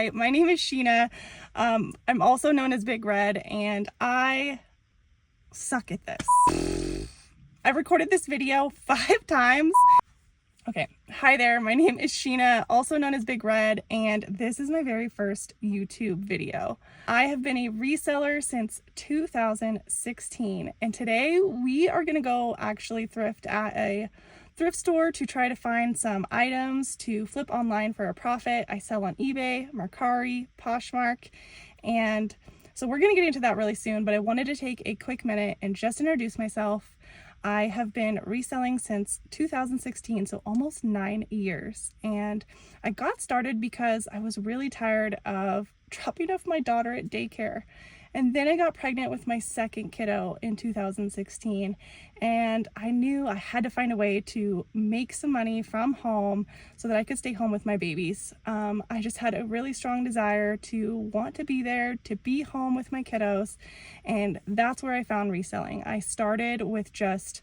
Hi, my name is Sheena. I'm also known as Big Red, and I suck at this. I've recorded this video 5 times. Okay, hi there, my name is Sheena, also known as Big Red, and this is my very first YouTube video. I have been a reseller since 2016, and today we are gonna go actually thrift at a thrift store to try to find some items to flip online for a profit. I sell on eBay, Mercari, Poshmark, and so we're gonna get into that really soon, but I wanted to take a quick minute and just introduce myself. I have been reselling since 2016, so almost 9 years. And I got started because I was really tired of dropping off my daughter at daycare. And then I got pregnant with my second kiddo in 2016. And I knew I had to find a way to make some money from home so that I could stay home with my babies. I just had a really strong desire to want to be there, to be home with my kiddos. And that's where I found reselling. I started with just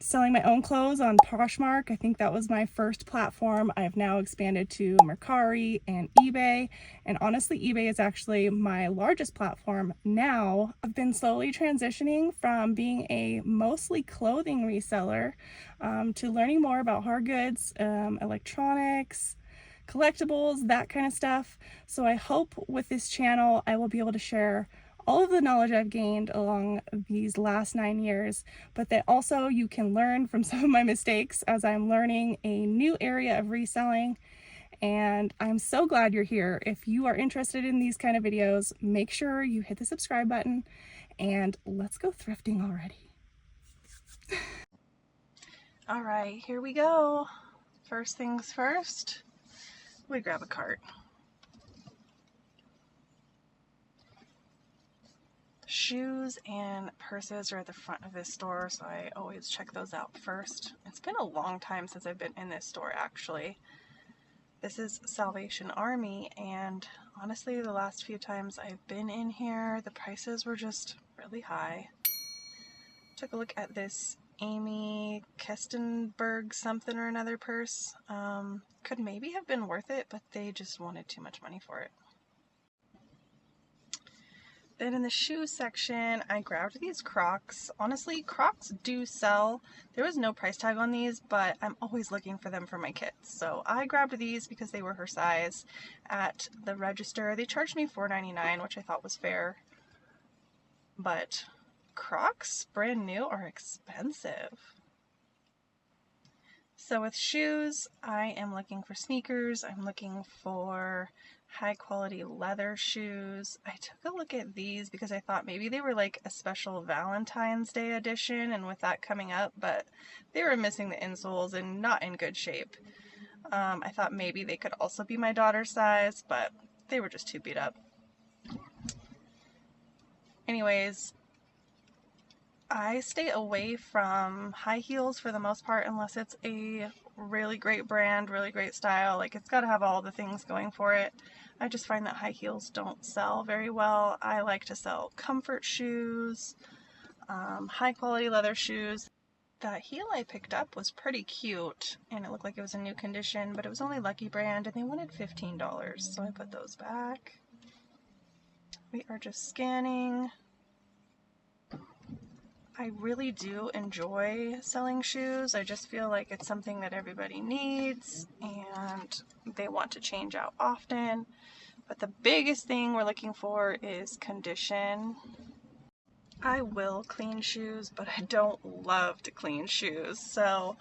selling my own clothes on Poshmark. I think that was my first platform. I've now expanded to Mercari and eBay, and honestly eBay is actually my largest platform now. I've been slowly transitioning from being a mostly clothing reseller to learning more about hard goods, electronics, collectibles, that kind of stuff. So I hope with this channel I will be able to share all of the knowledge I've gained along these last 9 years, but that also you can learn from some of my mistakes as I'm learning a new area of reselling. And I'm so glad you're here. If you are interested in these kind of videos, make sure you hit the subscribe button and let's go thrifting already. All right, here we go. First things first, we grab a cart. Shoes and purses are at the front of this store, so I always check those out first. It's been a long time since I've been in this store, actually. This is Salvation Army, and honestly, the last few times I've been in here, the prices were just really high. Took a look at this Amy Kestenberg something or another purse. Could maybe have been worth it, but they just wanted too much money for it. Then in the shoe section, I grabbed these Crocs. Honestly, Crocs do sell. There was no price tag on these, but I'm always looking for them for my kids. So I grabbed these because they were her size at the register. They charged me $4.99, which I thought was fair. But Crocs, brand new, are expensive. So with shoes, I am looking for sneakers. I'm looking for high quality leather shoes. I took a look at these because I thought maybe they were like a special Valentine's Day edition, and with that coming up, but they were missing the insoles and not in good shape. I thought maybe they could also be my daughter's size, but they were just too beat up. Anyways, I stay away from high heels for the most part unless it's a really great brand, really great style. Like, it's got to have all the things going for it. I just find that high heels don't sell very well. I like to sell comfort shoes, high quality leather shoes. That heel I picked up was pretty cute and it looked like it was in new condition, but it was only Lucky Brand and they wanted $15, so I put those back. We are just scanning. I really do enjoy selling shoes. I just feel like it's something that everybody needs and they want to change out often. But the biggest thing we're looking for is condition. I will clean shoes, but I don't love to clean shoes. So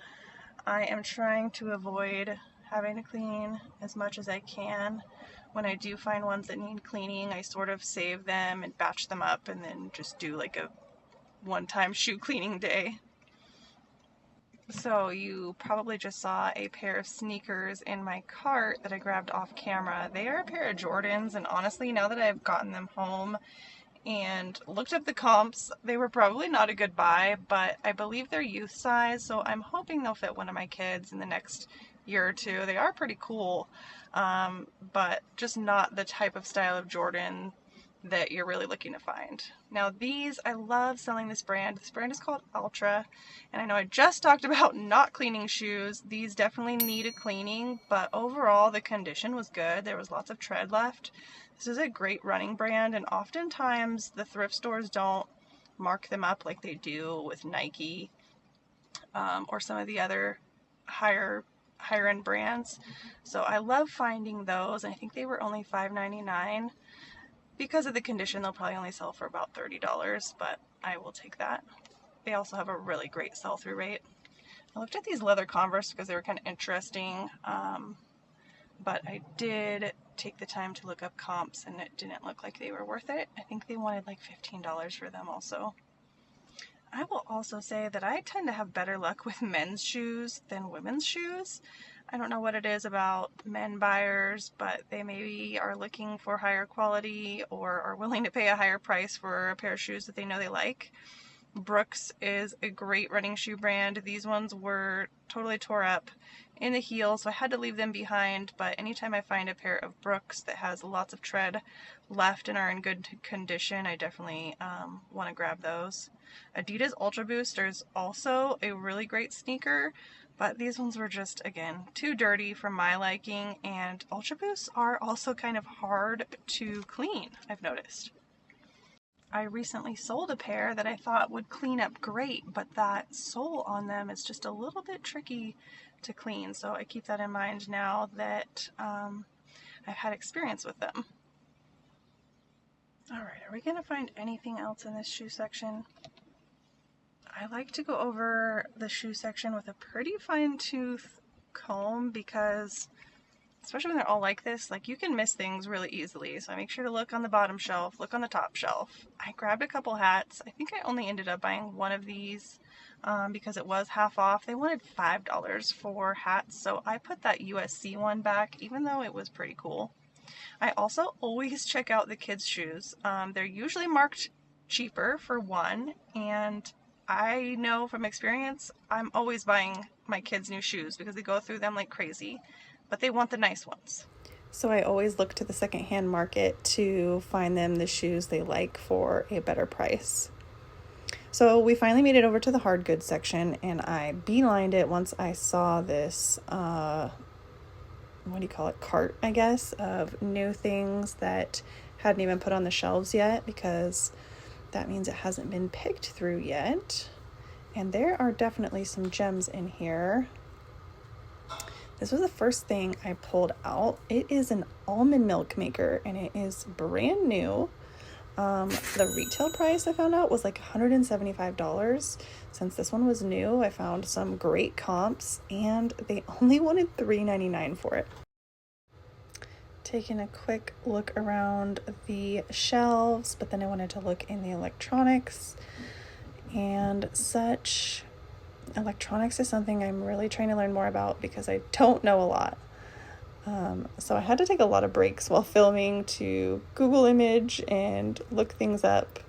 I am trying to avoid having to clean as much as I can. When I do find ones that need cleaning, I sort of save them and batch them up and then just do like a one-time shoe cleaning day. So you probably just saw a pair of sneakers in my cart that I grabbed off camera. They are a pair of Jordans, and honestly, now that I've gotten them home and looked up the comps, they were probably not a good buy, but I believe they're youth size, so I'm hoping they'll fit one of my kids in the next year or two. They are pretty cool, but just not the type of style of Jordan that you're really looking to find. Now these, I love selling this brand. This brand is called Ultra, and I know I just talked about not cleaning shoes. These definitely needed cleaning, but overall the condition was good. There was lots of tread left. This is a great running brand, and oftentimes the thrift stores don't mark them up like they do with Nike or some of the other higher end brands. So I love finding those. I think they were only $5.99. Because of the condition, they'll probably only sell for about $30, but I will take that. They also have a really great sell-through rate. I looked at these leather Converse because they were kind of interesting, but I did take the time to look up comps, and it didn't look like they were worth it. I think they wanted like $15 for them also. I will also say that I tend to have better luck with men's shoes than women's shoes. I don't know what it is about men buyers, but they maybe are looking for higher quality or are willing to pay a higher price for a pair of shoes that they know they like. Brooks is a great running shoe brand. These ones were totally tore up in the heel, so I had to leave them behind, but anytime I find a pair of Brooks that has lots of tread left and are in good condition, I definitely want to grab those. Adidas Ultra Boost is also a really great sneaker, but these ones were just, again, too dirty for my liking, and Ultra Boosts are also kind of hard to clean, I've noticed. I recently sold a pair that I thought would clean up great, but that sole on them is just a little bit tricky to clean, so I keep that in mind now that I've had experience with them. Alright, are we going to find anything else in this shoe section? I like to go over the shoe section with a pretty fine-tooth comb because, especially when they're all like this, like, you can miss things really easily. So I make sure to look on the bottom shelf, look on the top shelf. I grabbed a couple hats. I think I only ended up buying one of these because it was half off. They wanted $5 for hats, so I put that USC one back, even though it was pretty cool. I also always check out the kids' shoes. They're usually marked cheaper for one, and I know from experience I'm always buying my kids new shoes because they go through them like crazy, but they want the nice ones. So I always look to the secondhand market to find them the shoes they like for a better price. So we finally made it over to the hard goods section, and I beelined it once I saw this, what do you call it, cart, I guess, of new things that hadn't even put on the shelves yet, because that means it hasn't been picked through yet. And there are definitely some gems in here. This was the first thing I pulled out. It is an almond milk maker, and it is brand new. The retail price I found out was like $175. Since this one was new, I found some great comps, and they only wanted $3.99 for it. Taking a quick look around the shelves, but then I wanted to look in the electronics and such. Electronics is something I'm really trying to learn more about because I don't know a lot. So I had to take a lot of breaks while filming to Google image and look things up.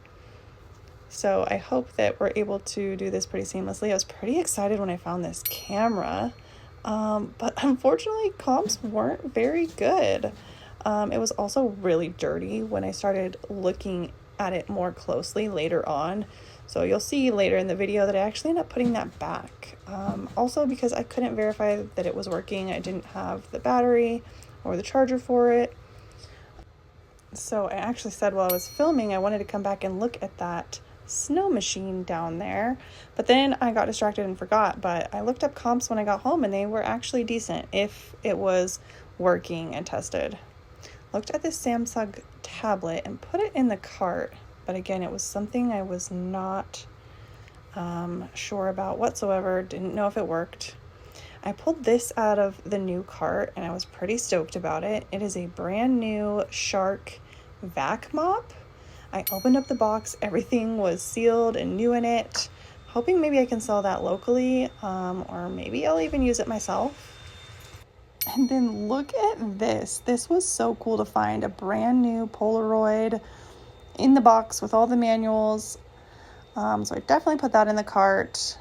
So I hope that we're able to do this pretty seamlessly. I was pretty excited when I found this camera, but unfortunately comps weren't very good. It was also really dirty when I started looking at it more closely later on. So you'll see later in the video that I actually ended up putting that back. Also because I couldn't verify that it was working. I didn't have the battery or the charger for it. So I actually said while I was filming, I wanted to come back and look at that snow machine down there. But then I got distracted and forgot. But I looked up comps when I got home, and they were actually decent if it was working and tested. Looked at this Samsung tablet and put it in the cart. But again, it was something I was not sure about whatsoever. Didn't know if it worked. I pulled this out of the new cart, and I was pretty stoked about it. It is a brand new Shark vac mop. I opened up the box. Everything was sealed and new in it. Hoping maybe I can sell that locally, or maybe I'll even use it myself. And then look at this. This was so cool to find. A brand new Polaroid in the box with all the manuals. So I definitely put that in the cart.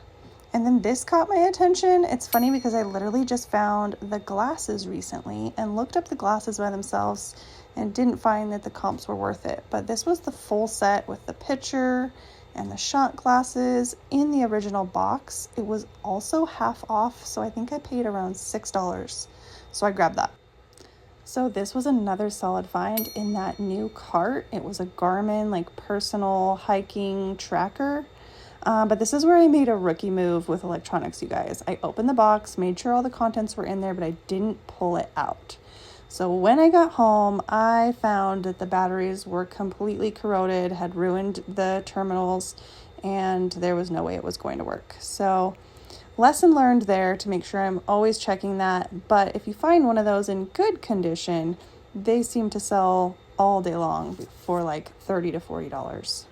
And then this caught my attention. It's funny because I literally just found the glasses recently and looked up the glasses by themselves, and didn't find that the comps were worth it. But this was the full set with the pitcher and the shot glasses in the original box. It was also half off, so I think I paid around $6. So I grabbed that. So this was another solid find in that new cart. It was a Garmin like personal hiking tracker. But this is where I made a rookie move with electronics, you guys. I opened the box, made sure all the contents were in there, but I didn't pull it out. So when I got home, I found that the batteries were completely corroded, had ruined the terminals, and there was no way it was going to work. So lesson learned there, to make sure I'm always checking that. But if you find one of those in good condition, they seem to sell all day long for like $30 to $40.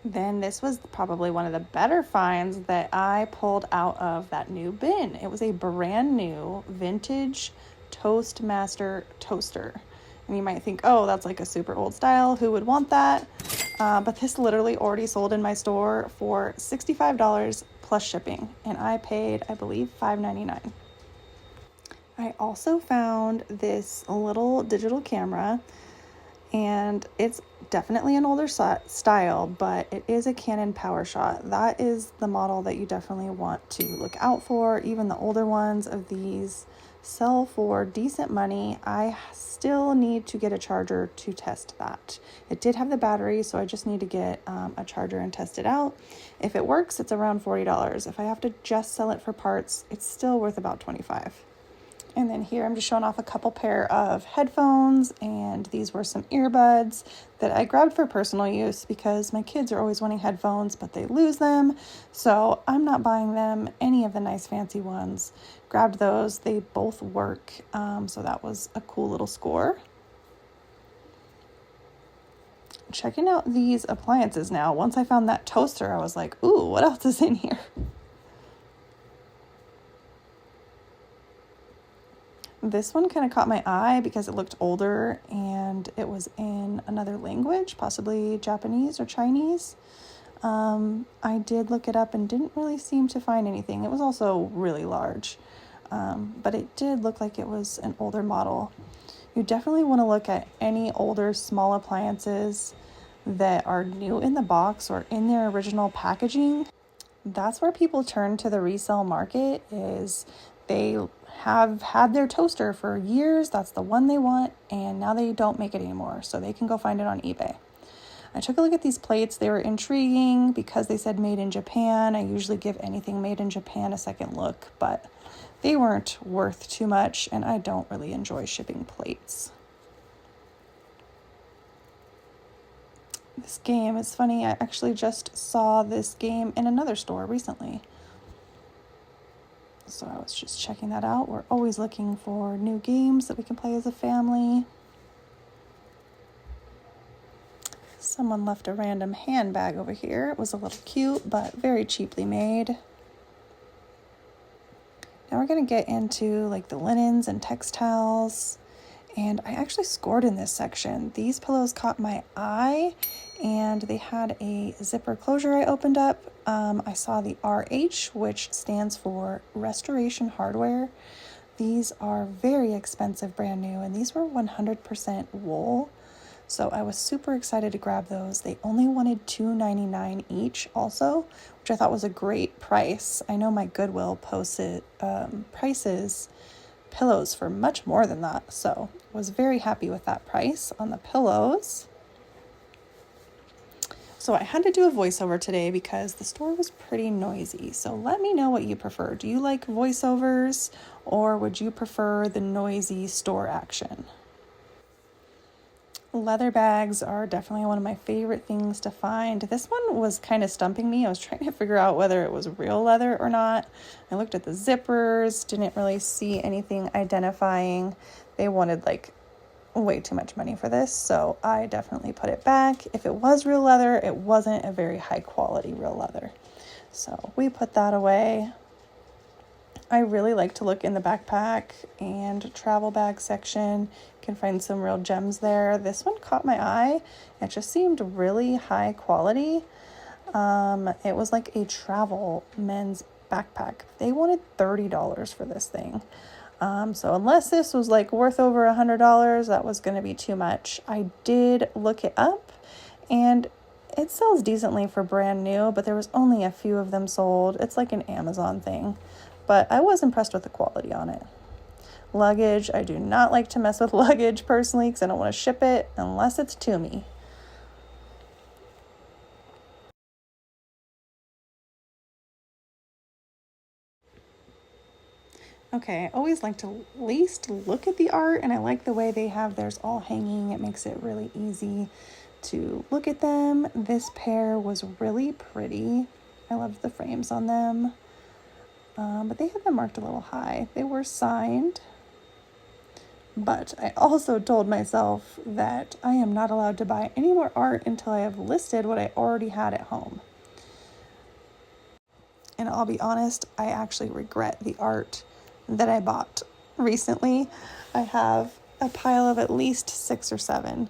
Then this was probably one of the better finds that I pulled out of that new bin. It was a brand new vintage Toastmaster toaster. And you might think, oh, that's like a super old style. Who would want that? But this literally already sold in my store for $65 plus shipping. And I paid, I believe, $5.99. I also found this little digital camera, and it's definitely an older style, but it is a Canon PowerShot. That is the model that you definitely want to look out for. Even the older ones of these sell for decent money. I still need to get a charger to test that. It did have the battery, so I just need to get a charger and test it out. If it works, it's around $40. If I have to just sell it for parts, it's still worth about $25. And then here I'm just showing off a couple pair of headphones, and these were some earbuds that I grabbed for personal use because my kids are always wanting headphones, but they lose them. So I'm not buying them any of the nice fancy ones. Grabbed those. They both work. So that was a cool little score. Checking out these appliances now. Once I found that toaster, I was like, ooh, what else is in here? This one kind of caught my eye because it looked older and it was in another language, possibly Japanese or Chinese. I did look it up and didn't really seem to find anything. It was also really large, but it did look like it was an older model. You definitely want to look at any older small appliances that are new in the box or in their original packaging. That's where people turn to the resale market. Is they have had their toaster for years, that's the one they want, and now they don't make it anymore, so they can go find it on eBay. I took a look at these plates. They were intriguing because they said made in Japan. I usually give anything made in Japan a second look, but they weren't worth too much, and I don't really enjoy shipping plates. This game is funny. I actually just saw this game in another store recently. So I was just checking that out. We're always looking for new games that we can play as a family. Someone left a random handbag over here. It was a little cute, but very cheaply made. Now we're going to get into like the linens and textiles. And I actually scored in this section. These pillows caught my eye, and they had a zipper closure I opened up. I saw the RH, which stands for Restoration Hardware. These are very expensive, brand new, and these were 100% wool. So I was super excited to grab those. They only wanted $2.99 each also, which I thought was a great price. I know my Goodwill posted prices pillows for much more than that, so was very happy with that price on the pillows. So I had to do a voiceover today because the store was pretty noisy. So let me know what you prefer. Do you like voiceovers, or would you prefer the noisy store action? Leather bags are definitely one of my favorite things to find. This one was kind of stumping me. I was trying to figure out whether it was real leather or not. I looked at the zippers, didn't really see anything identifying. They wanted like way too much money for this, so I definitely put it back. If it was real leather, it wasn't a very high quality real leather. So we put that away. I really like to look in the backpack and travel bag section. You can find some real gems there. This one caught my eye. It just seemed really high quality. It was like a travel men's backpack. They wanted $30 for this thing. So unless this was like worth over $100, that was going to be too much. I did look it up and it sells decently for brand new, but there was only a few of them sold. It's like an Amazon thing, but I was impressed with the quality on it. Luggage, I do not like to mess with luggage personally because I don't want to ship it unless it's to me. Okay, I always like to at least look at the art, and I like the way they have theirs all hanging. It makes it really easy to look at them. This pair was really pretty. I loved the frames on them, but they had them marked a little high. They were signed, but I also told myself that I am not allowed to buy any more art until I have listed what I already had at home. And I'll be honest, I actually regret the art that I bought recently. I have a pile of at least 6 or 7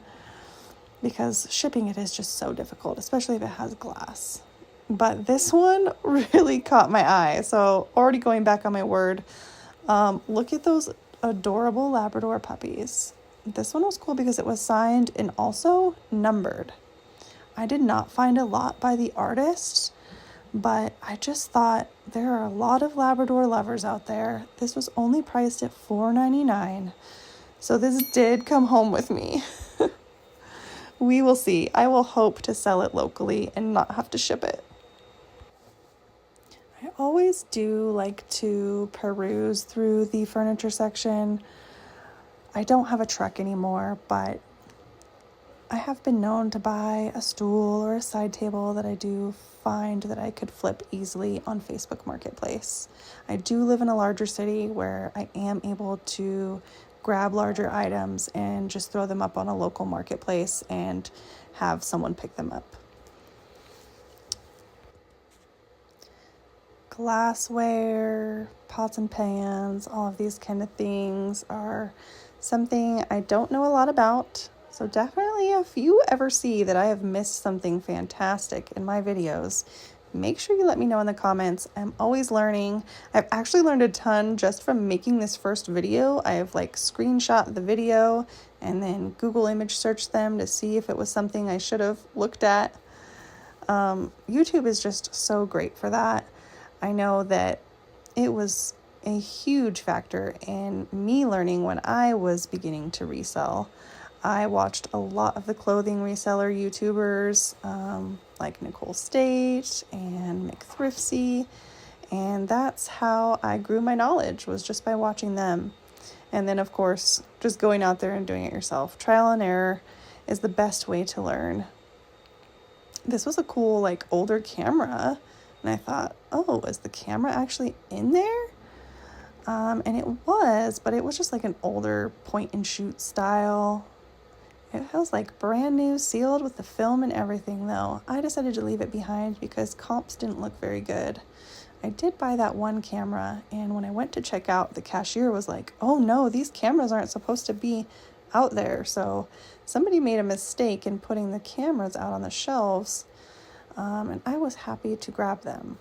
because shipping it is just so difficult, especially if it has glass. But this one really caught my eye. So already going back on my word, look at those adorable Labrador puppies. This one was cool because it was signed and also numbered. I did not find a lot by the artist, but I just thought there are a lot of Labrador lovers out there. This was only priced at $4.99. So this did come home with me. We will see. I will hope to sell it locally and not have to ship it. I always do like to peruse through the furniture section. I don't have a truck anymore, but I have been known to buy a stool or a side table that I do find that I could flip easily on Facebook Marketplace. I do live in a larger city where I am able to grab larger items and just throw them up on a local marketplace and have someone pick them up. Glassware, pots and pans, all of these kind of things are something I don't know a lot about. So definitely if you ever see that I have missed something fantastic in my videos, make sure you let me know in the comments. I'm always learning. I've actually learned a ton just from making this first video. I have like screenshot the video and then Google image searched them to see if it was something I should have looked at. YouTube is just so great for that. I know that it was a huge factor in me learning when I was beginning to resell. I watched a lot of the clothing reseller YouTubers like Nicole State and McThrifty, and that's how I grew my knowledge, was just by watching them. And then of course, just going out there and doing it yourself. Trial and error is the best way to learn. This was a cool like older camera, and I thought, oh, is the camera actually in there? And it was, but it was just like an older point and shoot style. It was like brand new, sealed with the film and everything though. I decided to leave it behind because comps didn't look very good. I did buy that one camera, and when I went to check out, the cashier was like, oh no, these cameras aren't supposed to be out there. So somebody made a mistake in putting the cameras out on the shelves, and I was happy to grab them.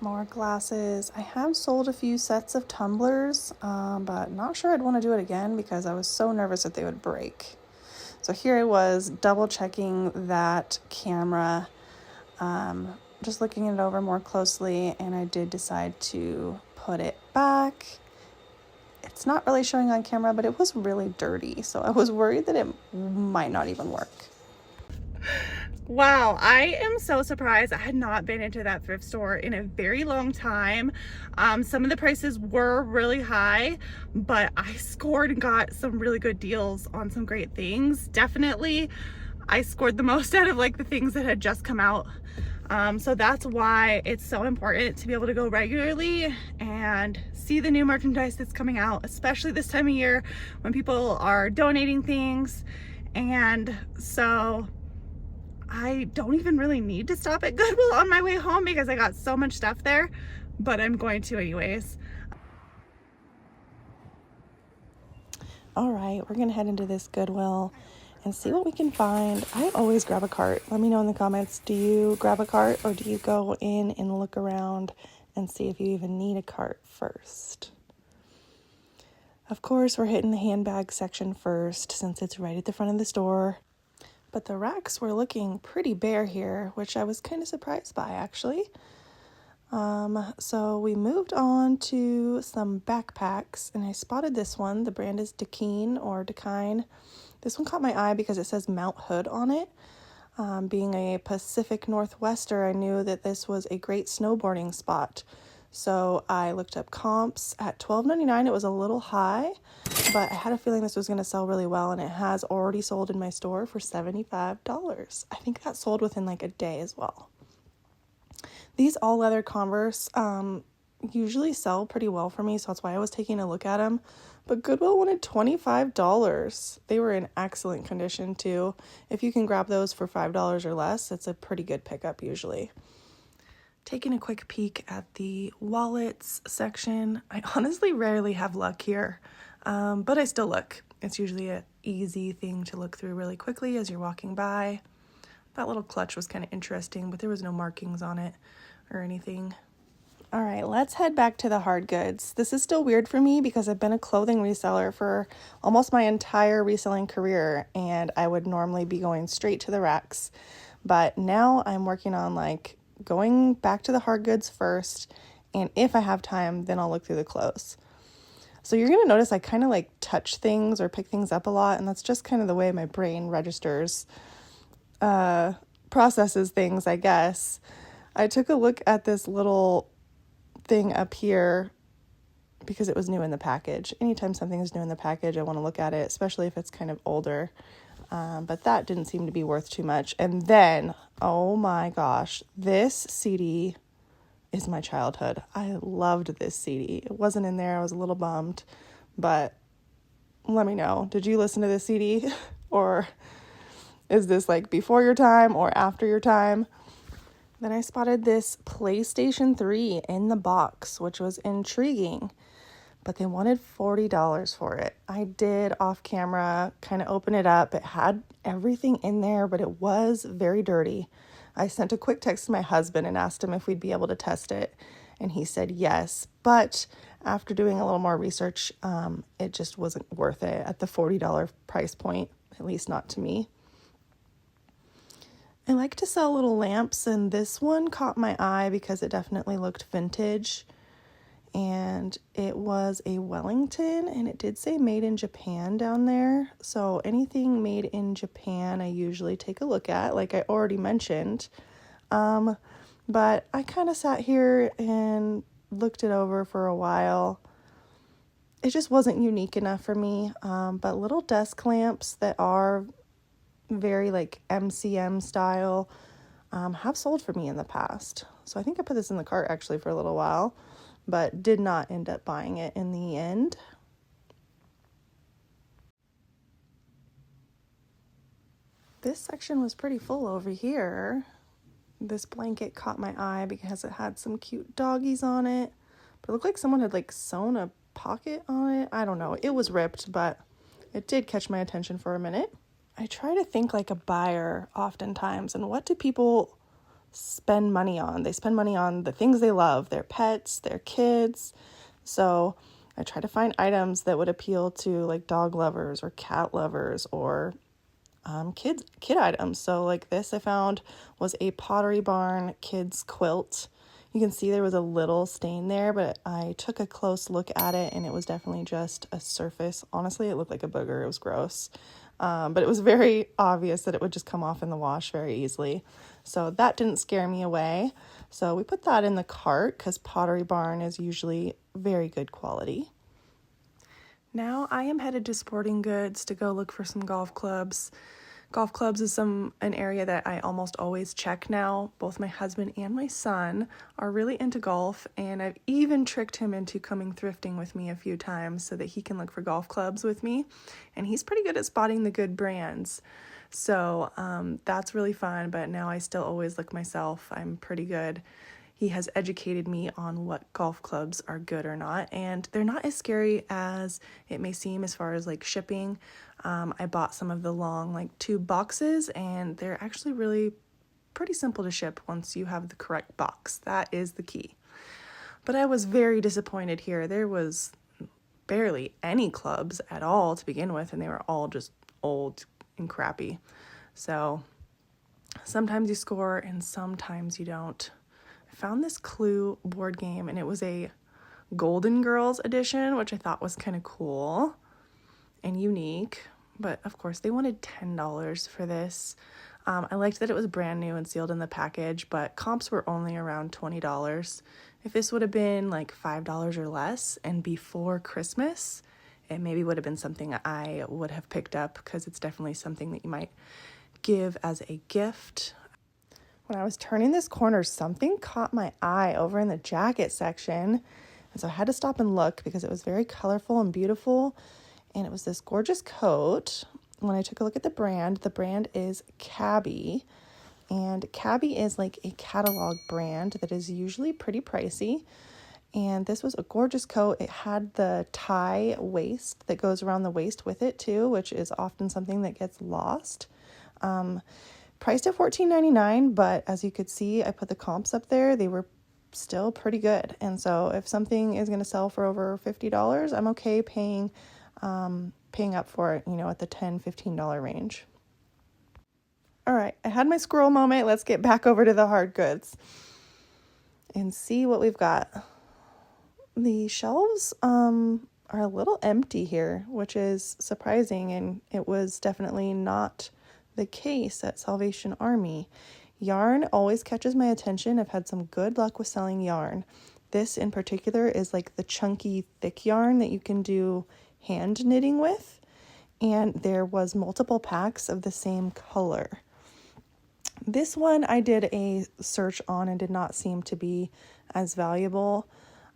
More glasses. I have sold a few sets of tumblers, but not sure I'd want to do it again because I was so nervous that they would break. So here I was double checking that camera, just looking it over more closely, and I did decide to put it back. It's not really showing on camera, but it was really dirty, so I was worried that it might not even work. Wow, I am so surprised. I had not been into that thrift store in a very long time. Some of the prices were really high, but I scored and got some really good deals on some great things. Definitely, I scored the most out of like the things that had just come out. So that's why it's so important to be able to go regularly and see the new merchandise that's coming out, especially this time of year when people are donating things. And so I don't even really need to stop at Goodwill on my way home because I got so much stuff there, but I'm going to anyways. All right, we're gonna head into this Goodwill and see what we can find. I always grab a cart. Let me know in the comments, do you grab a cart or do you go in and look around and see if you even need a cart first. Of course, we're hitting the handbag section first since it's right at the front of the store. But the racks were looking pretty bare here, which I was kind of surprised by, actually. So we moved on to some backpacks, and I spotted this one. The brand is Dakine. This one caught my eye because it says Mount Hood on it. Being a Pacific Northwester, I knew that this was a great snowboarding spot. So I looked up comps at $12.99. It was a little high, but I had a feeling this was going to sell really well, and it has already sold in my store for $75. I think that sold within like a day as well. These all leather Converse usually sell pretty well for me, so that's why I was taking a look at them. But Goodwill wanted $25. They were in excellent condition too. If you can grab those for $5 or less, it's a pretty good pickup usually. Taking a quick peek at the wallets section. I honestly rarely have luck here, but I still look. It's usually an easy thing to look through really quickly as you're walking by. That little clutch was kind of interesting, but there was no markings on it or anything. All right, let's head back to the hard goods. This is still weird for me because I've been a clothing reseller for almost my entire reselling career, and I would normally be going straight to the racks. But now I'm working on like going back to the hard goods first, and if I have time, then I'll look through the clothes. So you're gonna notice I kind of like touch things or pick things up a lot, and that's just kind of the way my brain registers, processes things, I guess. I took a look at this little thing up here because it was new in the package. Anytime something is new in the package, I want to look at it, especially if it's kind of older. But that didn't seem to be worth too much. And then, oh my gosh, this CD is my childhood. I loved this CD. It wasn't in there. I was a little bummed, but let me know. Did you listen to this CD? Or is this like before your time or after your time? Then I spotted this PlayStation 3 in the box, which was intriguing, but they wanted $40 for it. I did off camera kind of open it up. It had everything in there, but it was very dirty. I sent a quick text to my husband and asked him if we'd be able to test it, and he said yes. But after doing a little more research, it just wasn't worth it at the $40 price point, at least not to me. I like to sell little lamps, and this one caught my eye because it definitely looked vintage. And it was a Wellington, and it did say made in Japan down there. So anything made in Japan, I usually take a look at, like I already mentioned. But I kind of sat here and looked it over for a while. It just wasn't unique enough for me. But little desk lamps that are very like MCM style have sold for me in the past. So I think I put this in the cart actually for a little while, but did not end up buying it in the end. This section was pretty full over here. This blanket caught my eye because it had some cute doggies on it, but it looked like someone had like sewn a pocket on it. I don't know. It was ripped, but it did catch my attention for a minute. I try to think like a buyer oftentimes, and what do people spend money on? They spend money on the things they love, their pets, their kids. So I try to find items that would appeal to like dog lovers or cat lovers or kid items. So like this I found was a Pottery Barn kids quilt. You can see there was a little stain there, but I took a close look at it and it was definitely just a surface. Honestly, it looked like a booger. It was gross. But it was very obvious that it would just come off in the wash very easily. So that didn't scare me away. So we put that in the cart because Pottery Barn is usually very good quality. Now I am headed to Sporting Goods to go look for some golf clubs. Golf clubs is an area that I almost always check now. Both my husband and my son are really into golf, and I've even tricked him into coming thrifting with me a few times so that he can look for golf clubs with me. And he's pretty good at spotting the good brands. So that's really fun, but now I still always look myself. I'm pretty good. He has educated me on what golf clubs are good or not, and they're not as scary as it may seem as far as like shipping. I bought some of the long like tube boxes, and they're actually really pretty simple to ship once you have the correct box. That is the key. But I was very disappointed here. There was barely any clubs at all to begin with, and they were all just old and crappy. So sometimes you score and sometimes you don't. I found this Clue board game, and it was a Golden Girls edition, which I thought was kind of cool and unique. But of course, they wanted $10 for this. I liked that it was brand new and sealed in the package, but comps were only around $20. If this would have been like $5 or less and before Christmas, it maybe would have been something I would have picked up, because it's definitely something that you might give as a gift. When I was turning this corner, something caught my eye over in the jacket section. And so I had to stop and look because it was very colorful and beautiful. And it was this gorgeous coat. When I took a look at the brand is Cabby. And Cabby is like a catalog brand that is usually pretty pricey. And this was a gorgeous coat. It had the tie waist that goes around the waist with it too, which is often something that gets lost. Priced at $14.99, but as you could see, I put the comps up there. They were still pretty good. And so if something is going to sell for over $50, I'm okay paying up for it, at the $10, $15 range. All right, I had my squirrel moment. Let's get back over to the hard goods and see what we've got. The shelves are a little empty here, which is surprising, and it was definitely not the case at Salvation Army. Yarn always catches my attention. I've had some good luck with selling yarn. This in particular is like the chunky, thick yarn that you can do hand knitting with, and there was multiple packs of the same color. This one I did a search on and did not seem to be as valuable,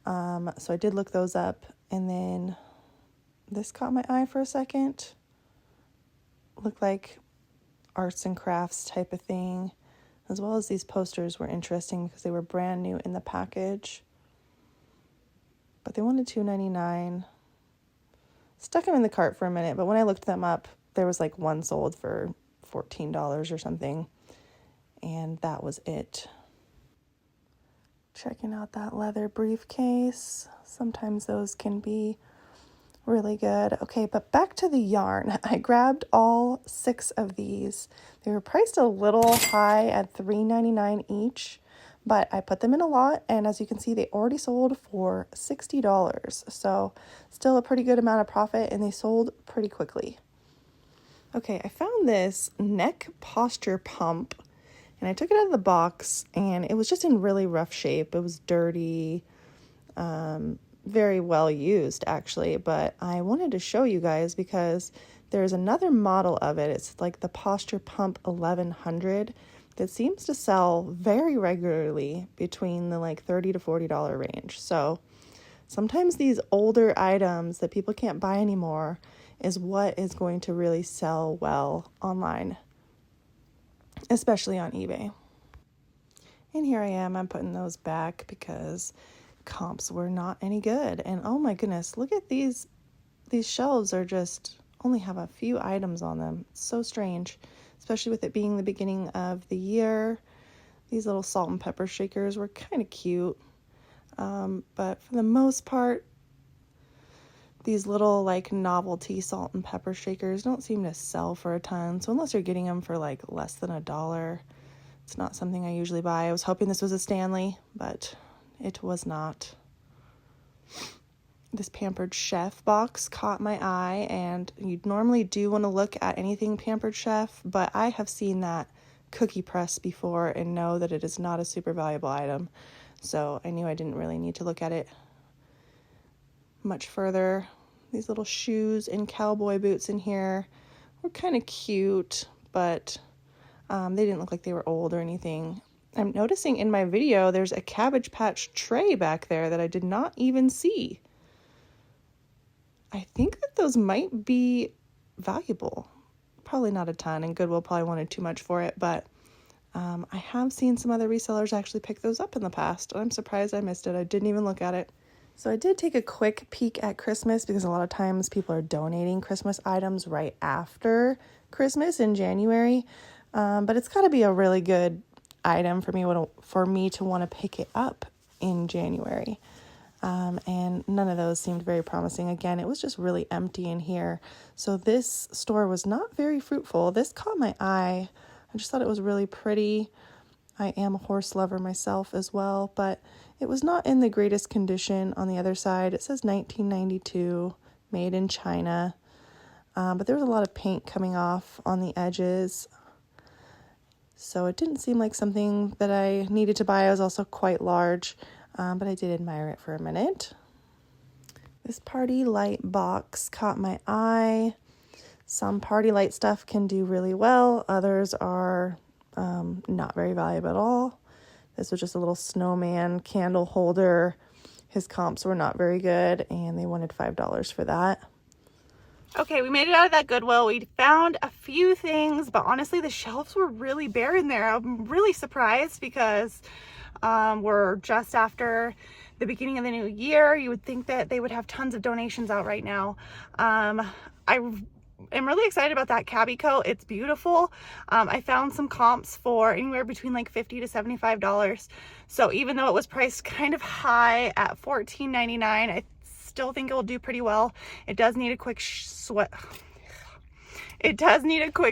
so I did look those up, and then this caught my eye for a second. Looked like arts and crafts type of thing, as well as these posters were interesting because they were brand new in the package, but they wanted $2.99. Stuck them in the cart for a minute, but when I looked them up, there was like one sold for $14 or something, and that was it. Checking out that leather briefcase. Sometimes those can be really good. Okay, but back to the yarn. I grabbed all 6 of these. They were priced a little high at $3.99 each, but I put them in a lot, and as you can see, they already sold for $60. So still a pretty good amount of profit, and they sold pretty quickly. Okay, I found this neck posture pump, and I took it out of the box, and it was just in really rough shape. It was dirty, very well used actually, but I wanted to show you guys because there's another model of it. It's like the Posture Pump 1100 that seems to sell very regularly between the like $30 to $40 range. So sometimes these older items that people can't buy anymore is what is going to really sell well online, especially on eBay. And here I am, I'm putting those back because comps were not any good. And oh my goodness, look at these shelves are just only have a few items on them. It's so strange, especially with it being the beginning of the year. These little salt and pepper shakers were kind of cute, but for the most part, these little like novelty salt and pepper shakers don't seem to sell for a ton. So unless you're getting them for like less than $1, it's not something I usually buy. I was hoping this was a Stanley, but it was not. This Pampered Chef box caught my eye, and you normally do want to look at anything Pampered Chef, but I have seen that cookie press before and know that it is not a super valuable item. So I knew I didn't really need to look at it much further. These little shoes and cowboy boots in here were kind of cute, but they didn't look like they were old or anything. I'm noticing in my video there's a Cabbage Patch tray back there that I did not even see. I think that those might be valuable. Probably not a ton, and Goodwill probably wanted too much for it, but I have seen some other resellers actually pick those up in the past. I'm surprised I missed it. I didn't even look at it. So I did take a quick peek at Christmas because a lot of times people are donating Christmas items right after Christmas in January, but it's got to be a really good item for me to want to pick it up in January. And none of those seemed very promising. Again, it was just really empty in here. So this store was not very fruitful. This caught my eye. I just thought it was really pretty. I am a horse lover myself as well, but it was not in the greatest condition. On the other side, it says 1992, made in China. But there was a lot of paint coming off on the edges. So it didn't seem like something that I needed to buy. It was also quite large. But I did admire it for a minute. This party light box caught my eye. Some party light stuff can do really well. Others are not very valuable at all. This was just a little snowman candle holder. His comps were not very good, and they wanted $5 for that. Okay, we made it out of that Goodwill. We found a few things, but honestly, the shelves were really bare in there. I'm really surprised because we're just after the beginning of the new year. You would think that they would have tons of donations out right now. I am really excited about that cabbie coat. It's beautiful. I found some comps for anywhere between like $50 to $75. So even though it was priced kind of high at $14.99, I still think it will do pretty well. It does need a quick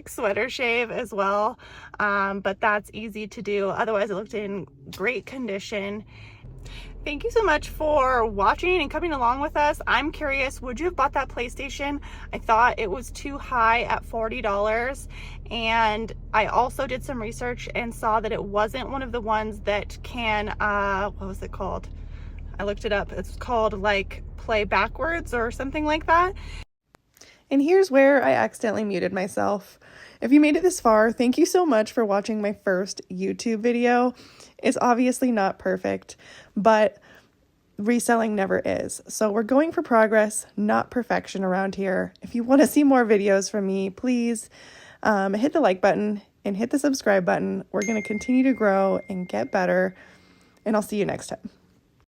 sweater shave as well, but that's easy to do. Otherwise, it looked in great condition. Thank you so much for watching and coming along with us. I'm curious, would you have bought that PlayStation? I thought it was too high at $40, and I also did some research and saw that it wasn't one of the ones that can, what was it called? I looked it up. It's called like play backwards or something like that. And here's where I accidentally muted myself. If you made it this far, thank you so much for watching my first YouTube video. It's obviously not perfect, but reselling never is. So we're going for progress, not perfection around here. If you want to see more videos from me, please hit the like button and hit the subscribe button. We're going to continue to grow and get better, and I'll see you next time.